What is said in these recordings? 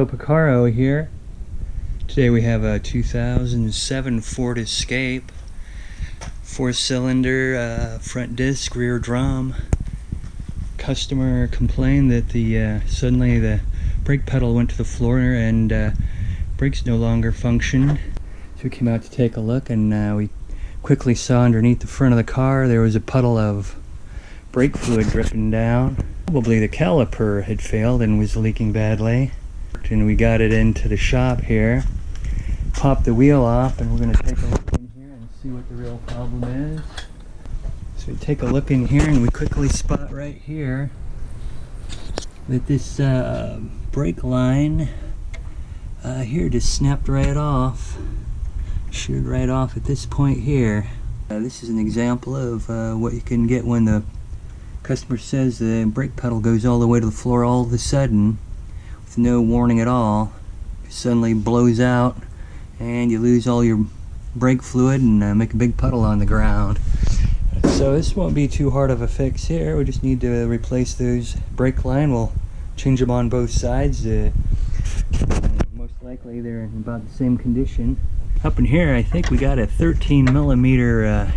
Picaro here. Today we have a 2007 Ford Escape, 4-cylinder, front disc, rear drum. Customer complained that suddenly the brake pedal went to the floor and brakes no longer functioned. So we came out to take a look, and we quickly saw underneath the front of the car there was a puddle of brake fluid dripping down. Probably the caliper had failed and was leaking badly. And we got it into the shop here, popped the wheel off, and we're going to take a look in here and see what the real problem is. So we take a look in here and we quickly spot right here that this brake line here just snapped right off, sheared right off at this point here. This is an example of what you can get when the customer says the brake pedal goes all the way to the floor all of a sudden, with no warning at all. It suddenly blows out and you lose all your brake fluid and make a big puddle on the ground. So this won't be too hard of a fix here. We just need to replace those brake line. We'll change them on both sides. Most likely they're in about the same condition. Up in here I think we got a 13 millimeter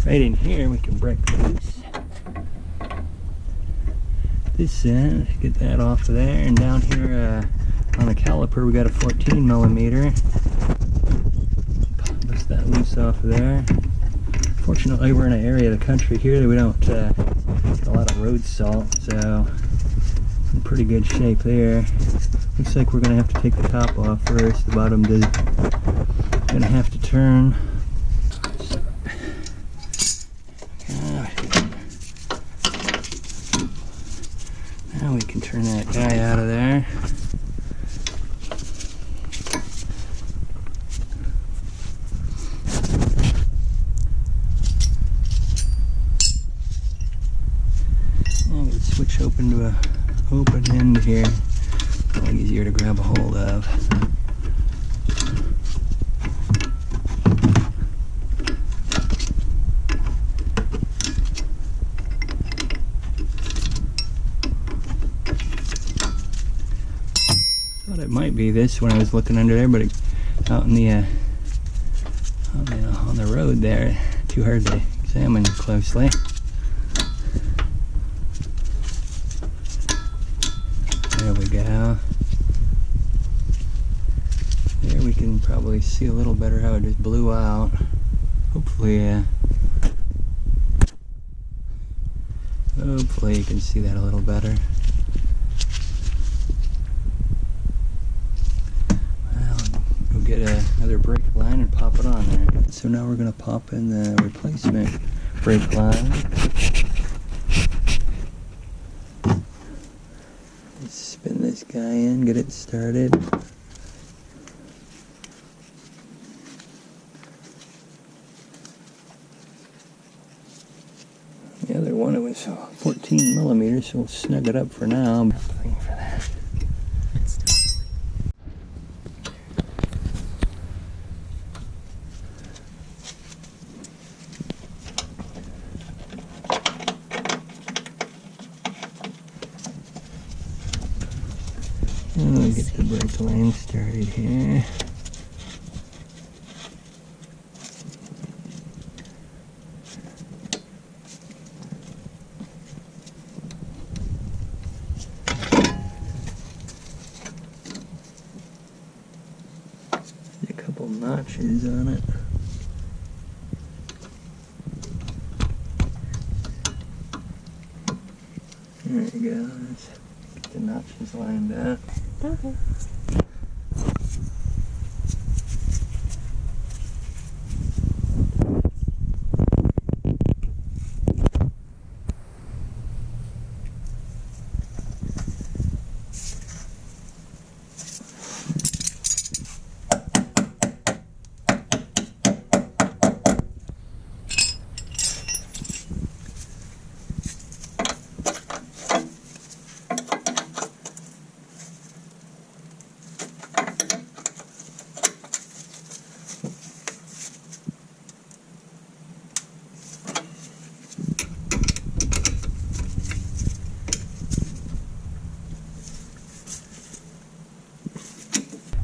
right in here. We can break loose this end, get that off of there, and down here on the caliper we got a 14 millimeter. Bust that loose off of there. Fortunately we're in an area of the country here that we don't get a lot of road salt, so in pretty good shape there. Looks like we're going to have to take the top off first. The bottom is going to have to turn. Now we can turn that guy out of there. And we switch open to a open end here. A lot easier to grab a hold of. Thought it might be this when I was looking under there, but out in the on the road there, too hard to examine closely. There we go. There we can probably see a little better how it just blew out. Hopefully you can see that a little better. Get another brake line and pop it on there. So now we're going to pop in the replacement brake line. Let's spin this guy in, get it started. The other one, it was 14 millimeters, so we'll snug it up for now. Nothing for that. We'll get the brake line started here. A couple notches on it. There you go. Let's get the notches lined up. Okay.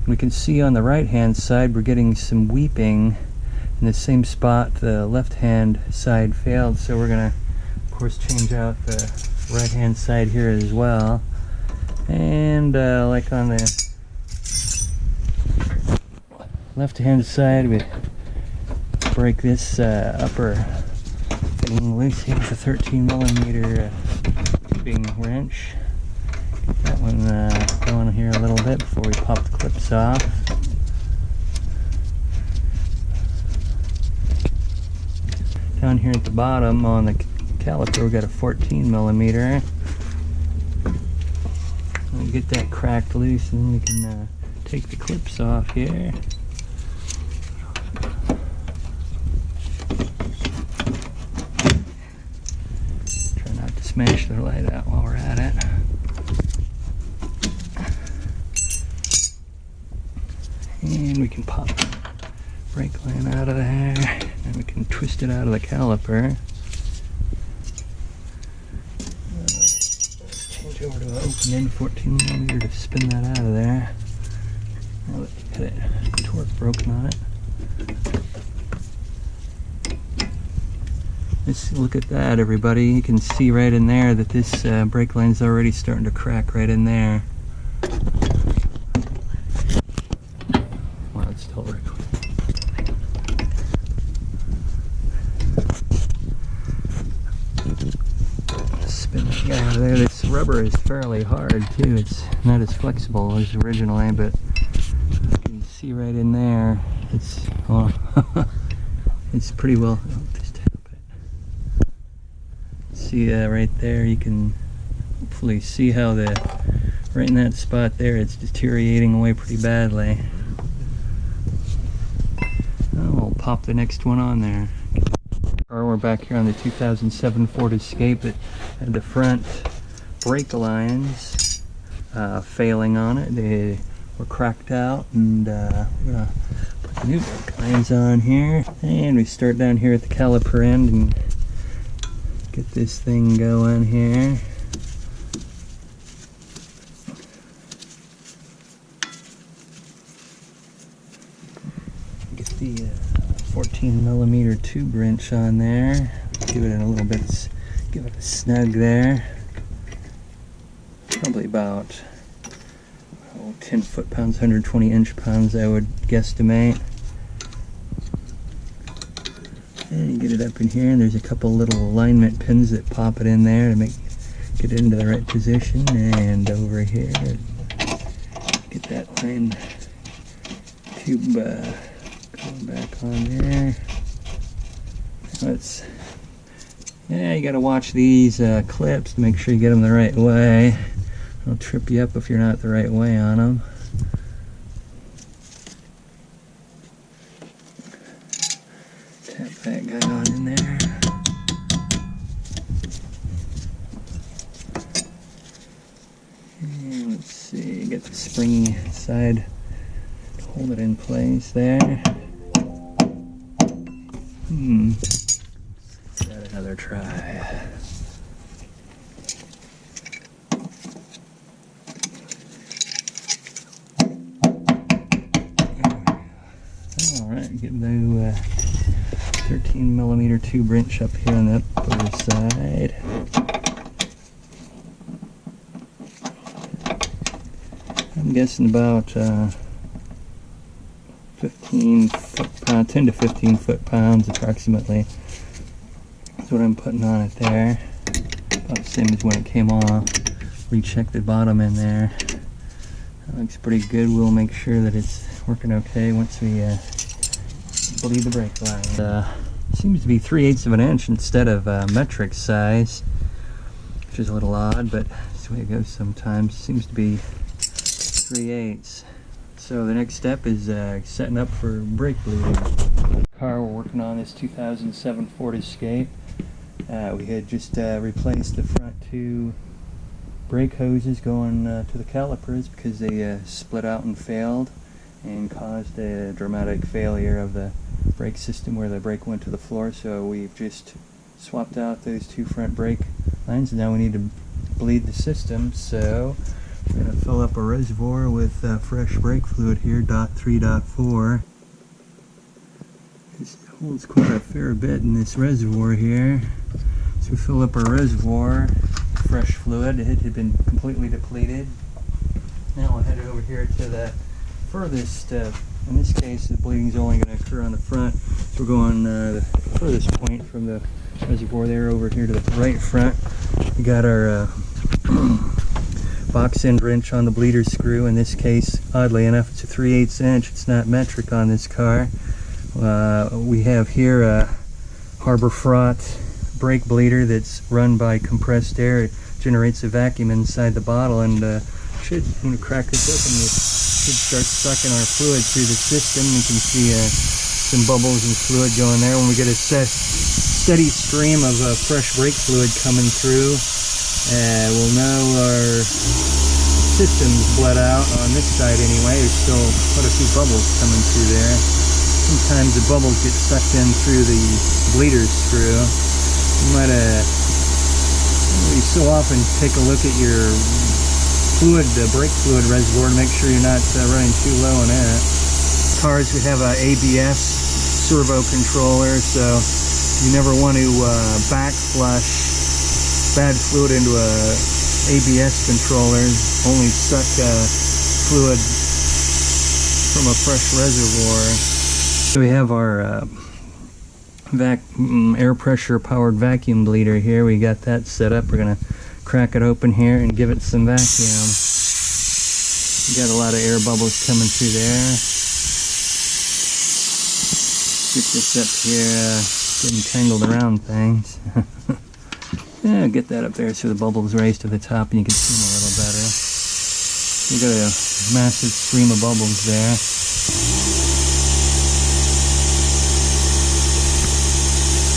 We can see on the right hand side we're getting some weeping in the same spot the left hand side failed, so we're gonna of course change out the right hand side here as well. And like on the left hand side, we break this upper fitting loose here with a 13mm tubing wrench. Get that one going here a little bit before we pop the clips off. Down here at the bottom on the caliper, we got a 14mm. We'll get that cracked loose, and then we can take the clips off here. Try not to smash the light out while we're at it. And we can pop the brake line out of there, and we can twist it out of the caliper. Change over to an open-end 14mm to spin that out of there. Now let's get it torque broken on it. Let's look at that, everybody. You can see right in there that this brake line's already starting to crack right in there. Wow, it's still recording. Spin that guy out of there. This rubber is fairly hard too. It's not as flexible as originally, but you can see right in there. It's it's pretty well. Just tap it. See that right there? You can hopefully see how right in that spot there, it's deteriorating away pretty badly. We'll pop the next one on there. We're back here on the 2007 Ford Escape. It had the front brake lines failing on it. They were cracked out, and we're gonna put the new brake lines on here. And we start down here at the caliper end and get this thing going here. Get the 14mm tube wrench on there. Give it a little bit, give it a snug there. Probably about 10 foot-pounds, 120 inch-pounds, I would guesstimate. And you get it up in here, and there's a couple little alignment pins that pop it in there to get it into the right position. And over here, get that line tube going back on there. Yeah, you gotta watch these clips to make sure you get them the right way. It'll trip you up if you're not the right way on them. Tap that guy on in there. And let's see, get the springy side to hold it in place there. Got another try. Alright, get the 13mm tube wrench up here on the upper side. I'm guessing about 10 to 15 foot-pounds approximately. That's what I'm putting on it there. About the same as when it came off. Recheck the bottom in there. That looks pretty good. We'll make sure that it's working okay once we bleed the brake line. Seems to be 3/8 of an inch instead of metric size, which is a little odd, but that's the way it goes sometimes. Seems to be 3/8. So the next step is setting up for brake bleeding. Car we're working on this 2007 Ford Escape. We had just replaced the front two brake hoses going to the calipers because they split out and failed and caused a dramatic failure of the brake system where the brake went to the floor. So we've just swapped out those two front brake lines, and now we need to bleed the system. So I'm going to fill up a reservoir with fresh brake fluid here, .3.4. This holds quite a fair bit in this reservoir here. So we fill up our reservoir, fresh fluid. It had been completely depleted. Now we'll head over here to the furthest, in this case the bleeding is only going to occur on the front. So we're going the furthest point from the reservoir there over here to the right front. We got our box end wrench on the bleeder screw. In this case, oddly enough, it's a 3/8 inch. It's not metric on this car. We have here a Harbor Freight brake bleeder that's run by compressed air. It generates a vacuum inside the bottle, and should, when we crack this open, it should start sucking our fluid through the system. You can see some bubbles and fluid going there. When we get a steady stream of fresh brake fluid coming through, we'll know our system's bled out. On this side anyway, there's still quite a few bubbles coming through there. Sometimes the bubbles get sucked in through the bleeder screw. You might so often take a look at your fluid, brake fluid reservoir to make sure you're not running too low on it. Cars, we have a ABS servo controller, so you never want to back flush bad fluid into a ABS controller. Only suck fluid from a fresh reservoir. So we have our air pressure powered vacuum bleeder here. We got that set up. We're going to crack it open here and give it some vacuum. We got a lot of air bubbles coming through there. Get this up here, getting tangled around things. Yeah, get that up there so the bubbles raise to the top and you can see them a little better. We got a massive stream of bubbles there.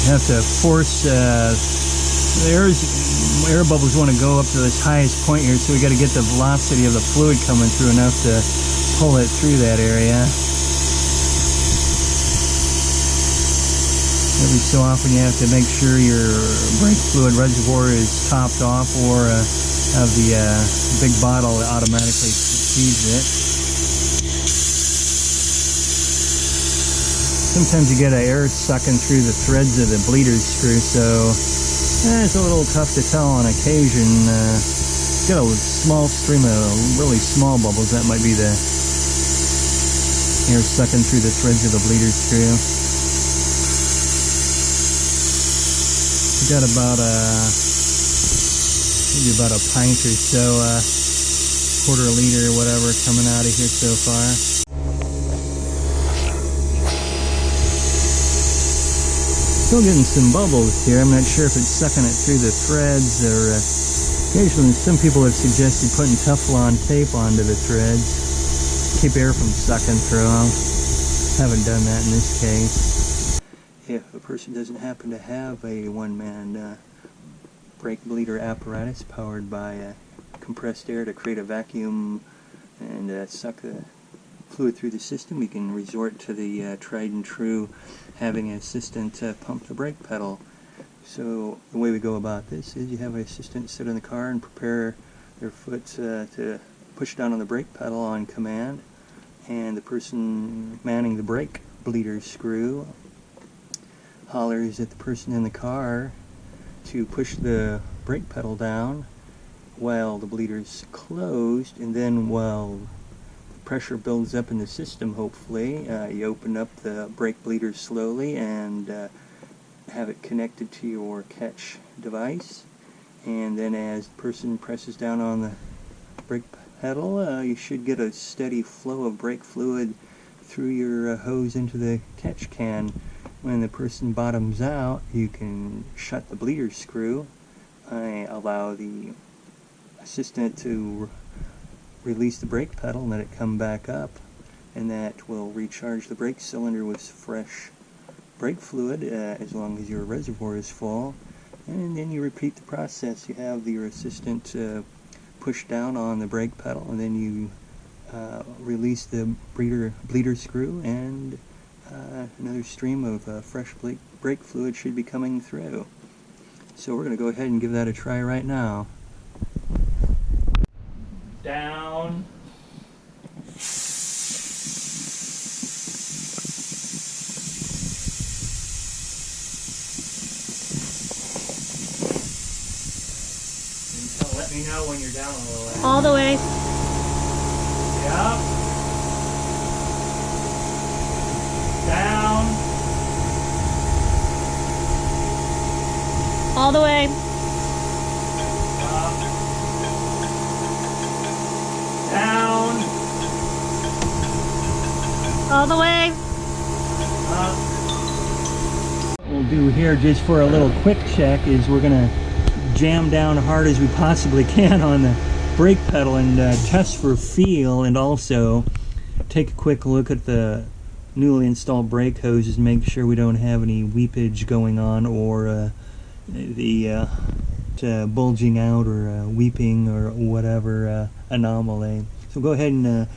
You have to force the air bubbles want to go up to this highest point here, so we got to get the velocity of the fluid coming through enough to pull it through that area. Every so often you have to make sure your brake fluid reservoir is topped off, or have the big bottle that automatically feeds it. Sometimes you get air sucking through the threads of the bleeder screw, so it's a little tough to tell on occasion. Got a small stream of really small bubbles. That might be the air sucking through the threads of the bleeder screw. We got about maybe about a pint or so, quarter liter or whatever coming out of here so far. Still getting some bubbles here. I'm not sure if it's sucking it through the threads, or occasionally some people have suggested putting Teflon tape onto the threads, keep air from sucking through them. Haven't done that in this case. If a person doesn't happen to have a one-man brake bleeder apparatus powered by compressed air to create a vacuum and suck the fluid through the system, we can resort to the tried and true having an assistant pump the brake pedal. So the way we go about this is you have an assistant sit in the car and prepare their foot to push down on the brake pedal on command, and the person manning the brake bleeder screw hollers at the person in the car to push the brake pedal down while the bleeder's closed, and then while pressure builds up in the system, hopefully, you open up the brake bleeder slowly and have it connected to your catch device, and then as the person presses down on the brake pedal, you should get a steady flow of brake fluid through your hose into the catch can. When the person bottoms out, you can shut the bleeder screw, allow the assistant to release the brake pedal and let it come back up, and that will recharge the brake cylinder with fresh brake fluid as long as your reservoir is full. And then you repeat the process. You have your assistant push down on the brake pedal, and then you release the bleeder screw, and another stream of fresh brake fluid should be coming through. So we're going to go ahead and give that a try right now. Down. know when you're down a little way. All the way. Yep. Down. All the way. Up. Down. All the way. Up. What we'll do here, just for a little quick check, is we're gonna jam down hard as we possibly can on the brake pedal and test for feel, and also take a quick look at the newly installed brake hoses and make sure we don't have any weepage going on, or the bulging out, or weeping, or whatever anomaly. So go ahead and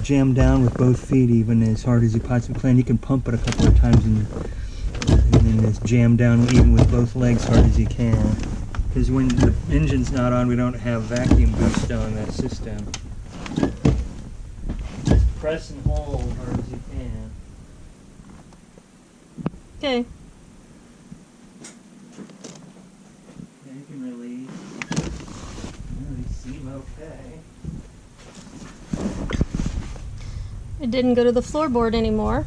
jam down with both feet even as hard as you possibly can. You can pump it a couple of times and then just jam down even with both legs hard as you can. Because when the engine's not on, we don't have vacuum boost on that system. Just press and hold hard as you can. Okay. Now you can release. These seem okay. It didn't go to the floorboard anymore.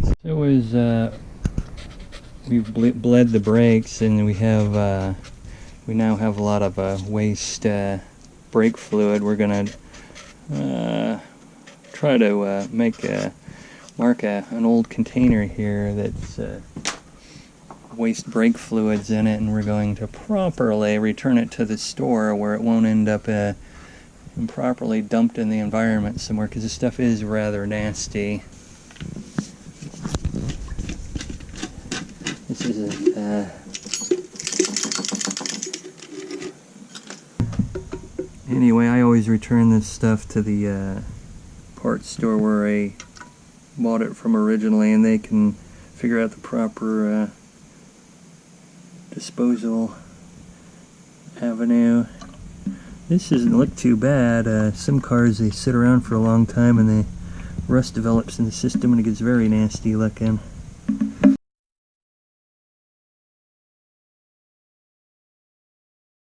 So it was, we've bled the brakes, and we have, we now have a lot of waste brake fluid. We're gonna try to mark an old container here that's waste brake fluids in it, and we're going to properly return it to the store where it won't end up improperly dumped in the environment somewhere, because this stuff is rather nasty. This is anyway, I always return this stuff to the parts store where I bought it from originally, and they can figure out the proper disposal avenue. This doesn't look too bad. Some cars, they sit around for a long time and the rust develops in the system and it gets very nasty looking.